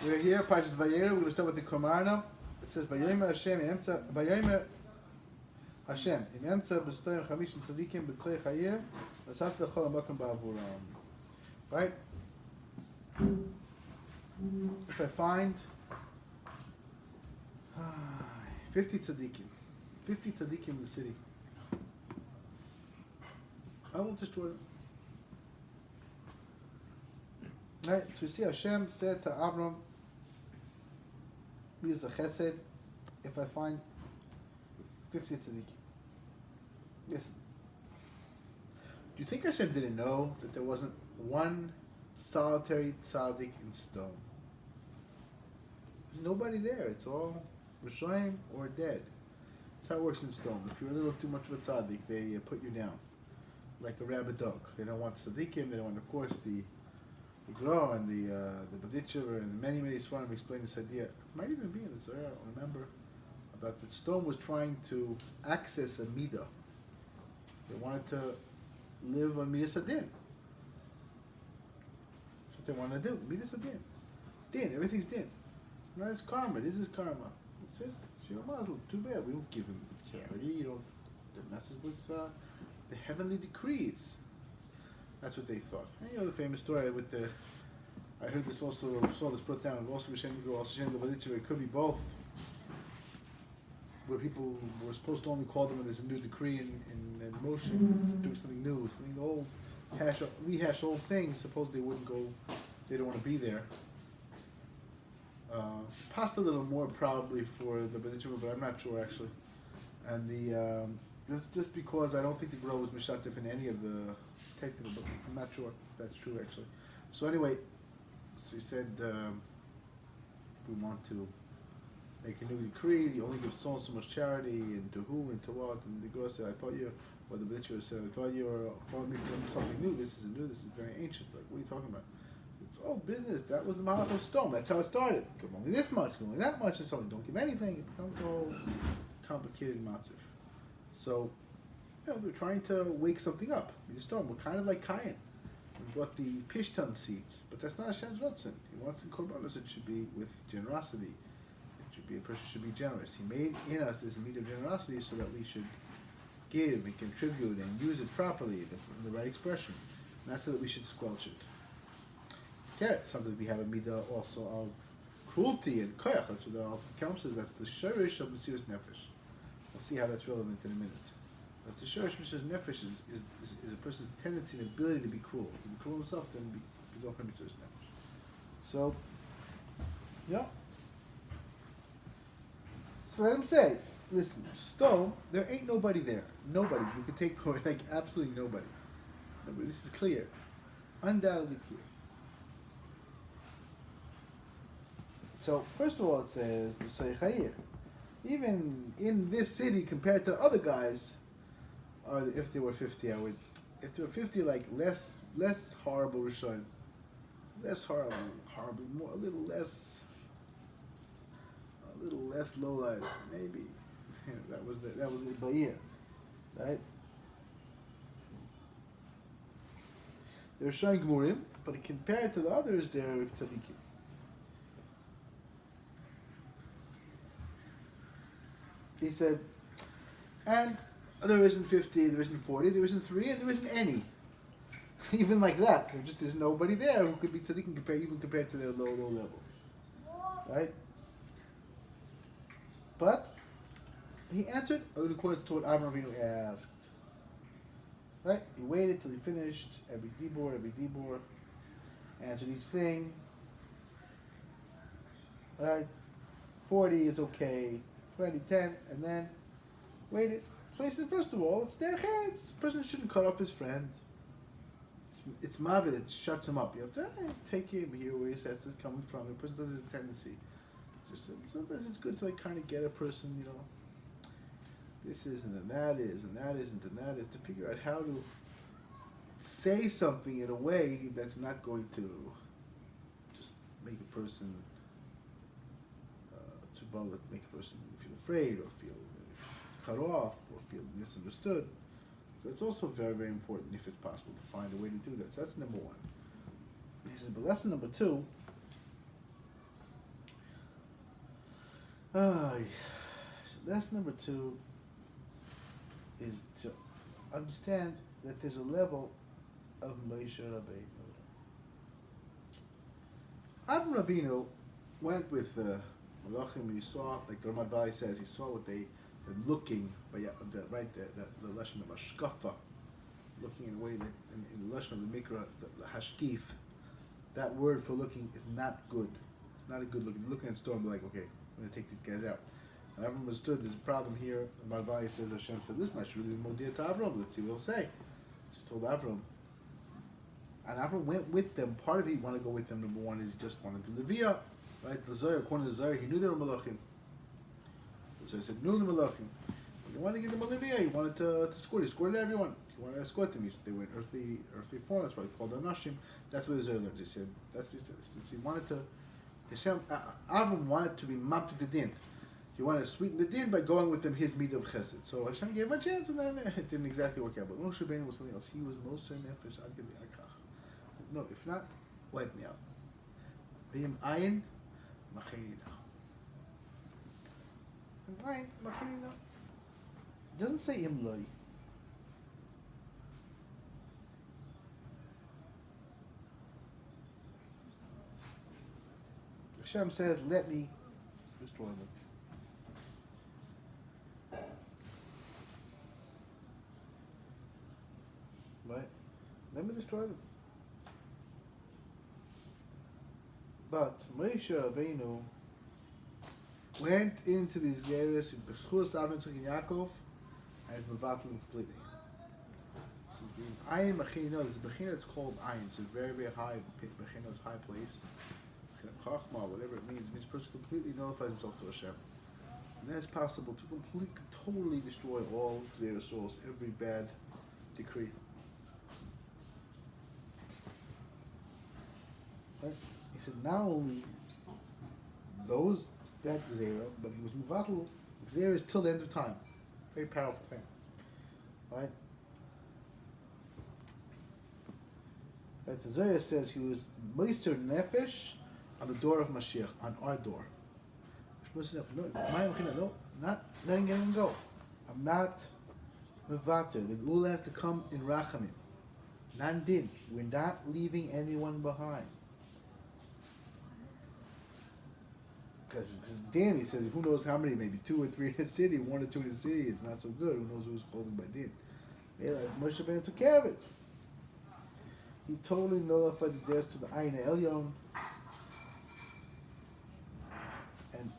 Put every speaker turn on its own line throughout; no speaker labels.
We're here, parshas Valera. We're going to start with the Kamarna. It says, "Vayomer Hashem Hashem im emtza b'stoyim chamishim tzadikim b'tzei chayir v'sas lechol hamakom ba'avuram." Right? If I find 50 tzaddikim in the city, I will destroy them. Right? So we see Hashem said to Avram, "He is a chesed if I find 50 tzaddikim." Listen. Do you think Hashem didn't know that there wasn't one solitary tzaddik in stone? There's nobody there. It's all Rishoyim or dead. That's how it works in stone. If you're a little too much of a tzaddik, they put you down. Like a rabbi dog. They don't want tzaddikim, they don't want, of course, the Gra and the Baditcher and many Sfarim explain this idea. It might even be in the Zohar, I don't remember, about that stone was trying to access a midah. They wanted to live on midas adin. That's what they want to do. Midas adin. Din, everything's din. It's not his karma, this is karma. That's it. It's your Muslim. Too bad. We don't give him charity. You don't. That messes with the heavenly decrees. That's what they thought. And you know the famous story with the. I heard this also. Saw this brought down. Also, Hashem the Baditcher. It could be both. Where people were supposed to only call them when there's a new decree in motion, doing something new, something old, rehash old things. Suppose they wouldn't go. They don't want to be there. Passed a little more probably for the Baditcher, but I'm not sure actually. And the just because I don't think the Gro was mishatif in any of the technical, but I'm not sure if that's true actually. So anyway, so he said we want to make a new decree. You only give so much charity, and to who and to what. And the Gro said, "I thought you," or the Baditcher said, "I thought you were calling me from something new. This isn't new. This is very ancient. Like, what are you talking about? It's old business. That was the Malach of stone. That's how it started. Give only this much, give only that much, and something. Don't give anything. It becomes all complicated matzif." So, they're trying to wake something up. The stone. We're kind of like Cain. We brought the pishtan seeds, but that's not Hashem's rotzen. He wants in korbanos it should be with generosity. It should be a person should be generous. He made in us this need of generosity so that we should give and contribute and use it properly, the right expression, not so that we should squelch it. Carrot, something we have a midah also of cruelty and koyach. That's what the Alter Kelm says. That's the shorish of Mesiras Nefesh. We'll see how that's relevant in a minute. But the shorish Mesiras Nefesh is a person's tendency and ability to be cruel. To be cruel himself, then he's often Mesiras Nefesh. So, yeah. So let him say, listen, stone, there ain't nobody there. Nobody. You can take like absolutely nobody. This is clear. Undoubtedly clear. So, first of all, it says, even in this city, compared to other guys, or if there were 50, if there were 50, like, less horrible Rishon, less horrible, more, a little less low life, maybe. That was the Bayir, right? They're showing Gemurim, but compared to the others, they're tzaddikim. He said, and there isn't 50, there isn't 40, there isn't 3, and there isn't any. Even like that, there's nobody there who could be tzaddikim compared to their low level, right? But he answered in accordance to what Avram Avinu asked. Right? He waited till he finished every dibur, answered each thing. Right? 40 is okay. 20, 10, and then waited. So he said, first of all, it's their hands. The person shouldn't cut off his friend. It's mavid, it shuts him up. You have to take him here where he says this is coming from. The person does his tendency. Sometimes it's good to like kind of get a person, this isn't and that is, and that isn't and that is, to figure out how to say something in a way that's not going to just make a person make a person feel afraid or feel cut off or feel misunderstood. So it's also very, very important if it's possible to find a way to do that. So that's number one. He says, but lesson number two So lesson number 2 is to understand that there's a level of Moshe Rabbeinu. Avram Avinu went with Malachim. He saw, like the Ramad Valley says, he saw what they were looking, the lesson of Ashkafa, looking in a way that in the lesson of the Mikra, the Hashkif, that word for looking is not good. It's not a good look. Looking at storm, like, okay, I'm going to take these guys out. And Avram understood there's a problem here. The Ramad Valley says, Hashem said, listen, I should really be Modir to Avram. Let's see what he'll say. So he told Avram. And Avram went with them. Part of it, he wanted to go with them. Number one is he just wanted to Levia. Right? The Zohar, according to the Zohar, he knew they were Malachim. The Zohar said, knew the Malachim. He wanted to get them a Levia. He wanted to escort. He escorted everyone. He wanted to escort them. They were in earthly form. That's why he called them Nashim. That's what the Zohar learned. He said, that's what he said. Since he wanted to, Avram wanted to be mapped to the din. He wanted to sweeten the din by going with them his midah of chesed. So Hashem gave him a chance, and then it didn't exactly work out. But Moshe Rabbeinu was something else. He was Moshe Nefesh Ad Gedi Akach. No, if not, wipe me out. V'im ayin machini now. Ayin machini now. It doesn't say im loy. Hashem says, let me destroy them. Right? Let me destroy them. But Moshe Rabbeinu went into these areas in Bechus, Avram, Yitzchak, and Yaakov, and mevatel them completely. This is being Ayin Machini. No, there's a Bechina that's called Ayin. It's a very, very high Bechina, it's a high place. Chachma, whatever it means a person completely nullifies himself to Hashem. And then it's possible to completely, totally destroy all Xeris souls, every bad decree. Right? He said not only that Xera, but he was Muvatal Xeris till the end of time. Very powerful thing. Right? Right, the Zohar says he was Meiser Nefesh on the door of Mashiach, on our door. No, not letting him go. I'm not Mevater. The Gula has to come in Rachamim. Nandin. We're not leaving anyone behind. Because Din, he says, who knows how many, maybe 2 or 3 in the city, 1 or 2 in the city, it's not so good. Who knows who's holding by Din? Moshe Rabbeinu took care of it. He totally nullified the dares to the Ayin Elyon and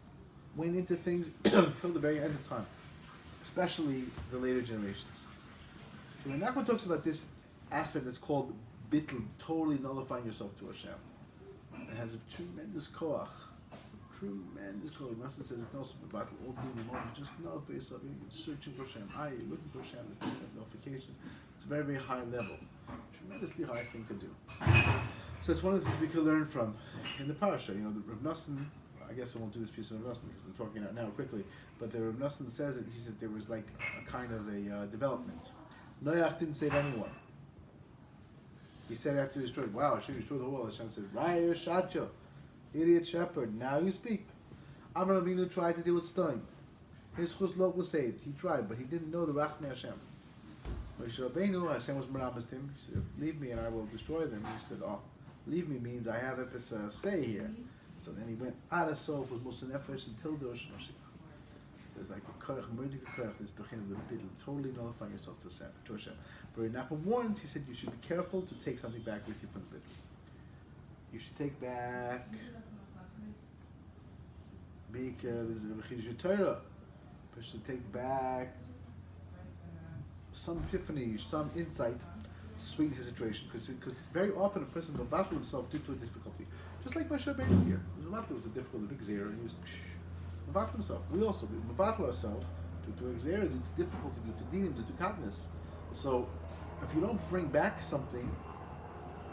went into things until the very end of time, especially the later generations. So when Nachman talks about this aspect that's called bittul, totally nullifying yourself to Hashem, it has a tremendous koach. Tremendous koach. Master says it can also be battle all day and all. Just nullify yourself. You're searching for Hashem. You're looking for Hashem. There's nullification. It's a very, very high level. Tremendously high thing to do. So it's one of the things we can learn from in the parsha. You know, the Rav Nosson, I guess I won't do this piece of Rav Nosson because I'm talking out now quickly, but the Rav Nosson says it, he says there was like a kind of a development. Noach didn't save anyone. He said after he destroyed, wow, Hashem destroyed the wall. Hashem said, Raya Shacho, idiot shepherd, now you speak. Avraham Avinu tried to deal with Stoim. His chuslot was saved. He tried, but he didn't know the Rachmei Hashem. Moshe Rabbeinu, Hashem was meramis him. He said, leave me and I will destroy them. He said, oh, leave me means I have a say here. So then he went out of soul with Musa Nefesh until the Rosh Hashanah. There's like a koach, murdik koach, this bechin of the bidl, totally nullifying yourself to Hashem. But Nachman warns, he said, you should be careful to take something back with you from the bidl. You should take back, be careful, there's a Torah. You should take back some epiphany, some insight to sweeten his situation. Because very often a person will battle himself due to a difficulty. Just like Moshe Rabbeinu here. It was a difficult, a big zera, and he was battle himself. We also battle ourselves due to a zera, due to difficulty, due to dinim, due to kindness. So if you don't bring back something,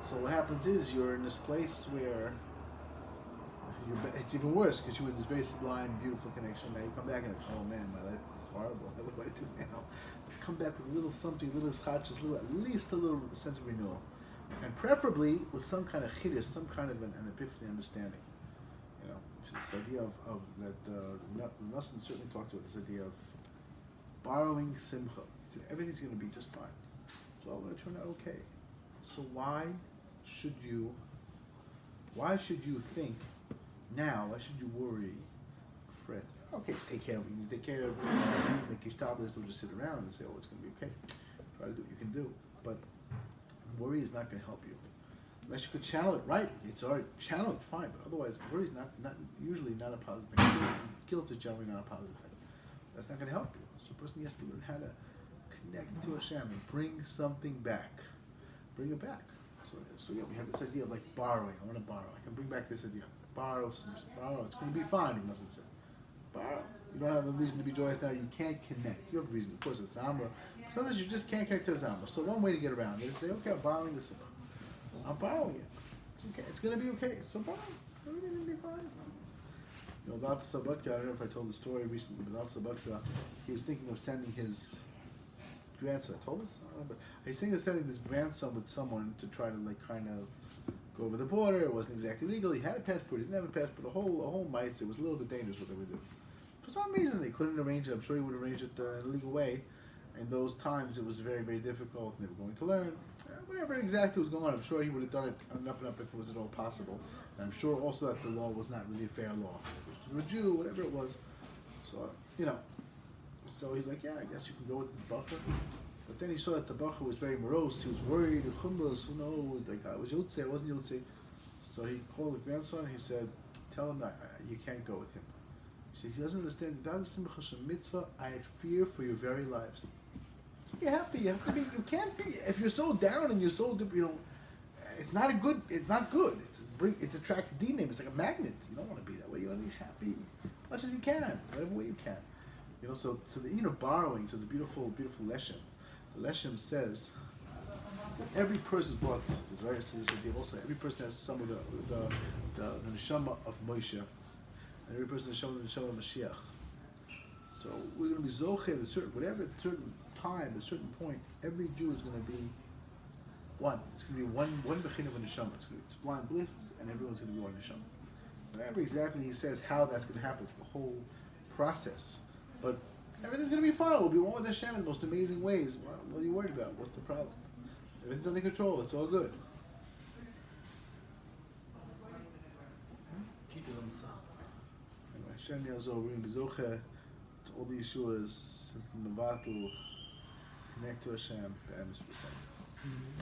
so what happens is you're in this place where it's even worse because you were in this very sublime, beautiful connection. Now you come back and oh man, my life is horrible. What do I do now? To come back with a little something, a little schachas, at least a little sense of renewal, and preferably with some kind of chiddush, some kind of an epiphany understanding. You know, it's this idea of that Nelson certainly talked about this idea of borrowing simcha. He said everything's going to be just fine. It's all going to turn out okay. So should you why should you think now? Why should you worry, fret? Okay, take care of it. You take care of it. Make your tablets. Don't just sit around and say, "Oh, it's going to be okay." Try to do what you can do, but worry is not going to help you. Unless you could channel it right, it's already channel it fine. But otherwise, worry is not usually not a positive thing. Guilt is generally not a positive thing. That's not going to help you. So a person has to learn how to connect to Hashem and bring something back. Bring it back. So yeah, we have this idea of like borrowing. I want to borrow. I can bring back this idea. Borrow. It's going to be fine. He doesn't say. Borrow. You don't have a reason to be joyous now. You can't connect. You have a reason. Of course, it's Zamra. Sometimes you just can't connect to Zamra. So one way to get around it is say, okay, I'm borrowing this. I'm borrowing it. It's okay. It's going to be okay. So borrow. Everything will be fine. You know, Valera Sabatka, I don't know if I told the story recently, but Valera Sabatka, he was thinking of sending his grandson. I told this? I don't remember. He's thinking of sending his grandson with someone to try to like kind of go over the border. It wasn't exactly legal. He had a passport. He didn't have a passport. A whole mice. It was a little bit dangerous what they would do. For some reason, they couldn't arrange it. I'm sure he would arrange it in a legal way. In those times, it was very, very difficult, and they were going to learn. Whatever exactly was going on, I'm sure he would have done it up and up if it was at all possible. And I'm sure also that the law was not really a fair law. If he was a Jew, whatever it was. So, you know. So he's like, yeah, I guess you can go with this bacher. But then he saw that the bacher was very morose. He was worried, chumros, who knows, like, I was Yotze, I wasn't Yotze. So he called the grandson and he said, tell him that you can't go with him. He said, he doesn't understand, that is simcha shem mitzvah, I have fear for your very lives. You have to be, you can't be, if you're so down and you're so, you know, it's not good. It's attracts dinim. It's like a magnet. You don't want to be that way. You want to be happy as much as you can, whatever way you can. You know, so the borrowing. So it's a beautiful, beautiful lesson. The lesson says that every person brought this. Right? So this idea also every person has some of the neshama of Moshe, and every person has some of the neshama of Mashiach. So we're going to be zocher at a certain time, a certain point. Every Jew is going to be one. It's going to be one bechin of a neshama. It's blind bliss, and everyone's going to be one neshama. Whatever exactly he says how that's going to happen, it's a whole process. But everything's going to be fine. We'll be one with Hashem in the most amazing ways. What are you worried about? What's the problem? Everything's under control. It's all good.
Keep it on the top.
Hashem Yazor, we're going to be zocher to all the Yeshuas, Mavatu, connect to Hashem, Be'emes B'Shem.